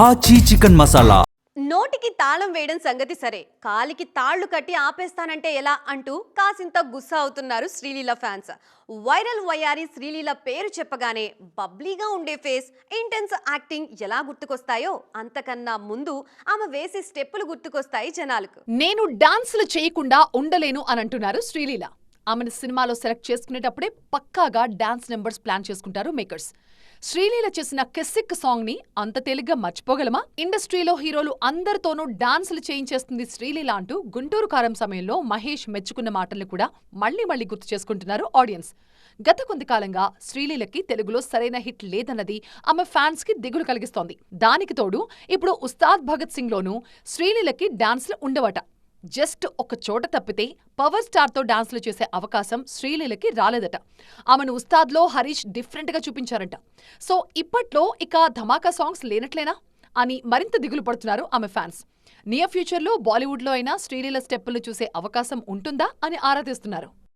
ఆచి చికెన్ మసాలా. నోటికి తాళం వేయడం సంగతి సరే, కాలికి తాళ్లు కట్టి ఆపేస్తానంటే ఎలా అంటూ కాసింత గుస్సా అవుతున్నారు శ్రీలీల ఫ్యాన్స్. వైరల్ వయ్యారి శ్రీలీల పేరు చెప్పగానే బబ్లీగా ఉండే ఫేస్, ఇంటెన్స్ యాక్టింగ్ ఎలా గుర్తుకొస్తాయో అంతకన్నా ముందు ఆమె వేసే స్టెప్పులు గుర్తుకొస్తాయి జనాలకు. నేను డాన్సులు చేయకుండా ఉండలేను అని అంటున్నారు శ్రీలీల. ఆమెను సినిమాలో సెలెక్ట్ చేసుకునేటప్పుడే పక్కాగా డాన్స్ నెంబర్స్ ప్లాన్ చేసుకుంటారు మేకర్స్. శ్రీలీల చేసిన కెసిక్ సాంగ్ ని అంత తేలిగ్గా మర్చిపోగలమా? ఇండస్ట్రీలో హీరోలు అందరితోనూ డాన్సులు చేయించేస్తుంది శ్రీలీల అంటూ గుంటూరు కారం సమయంలో మహేష్ మెచ్చుకున్న మాటల్ని కూడా మళ్లీ గుర్తు చేసుకుంటున్నారు ఆడియన్స్. గత కొంతకాలంగా శ్రీలీలకి తెలుగులో సరైన హిట్ లేదన్నది ఆమె ఫ్యాన్స్ కి దిగులు కలిగిస్తోంది. దానికి తోడు ఇప్పుడు ఉస్తాద్ భగత్ సింగ్ లోనూ శ్రీలీలకి డాన్సులు ఉండవట. జస్ట్ ఒక చోట తప్పితే పవర్ స్టార్తో డాన్సులు చేసే అవకాశం శ్రీలీలకి రాలేదట. ఆమెను ఉస్తాద్లో హరీష్ డిఫరెంట్గా చూపించారంట. సో ఇప్పట్లో ఇక ధమాకా సాంగ్స్ లేనట్లేనా అని మరింత దిగులు పడుతున్నారు ఆమె ఫ్యాన్స్. నియర్ ఫ్యూచర్లో బాలీవుడ్లో అయినా శ్రీలీల స్టెప్పులు చూసే అవకాశం ఉంటుందా అని ఆరా తీస్తున్నారు.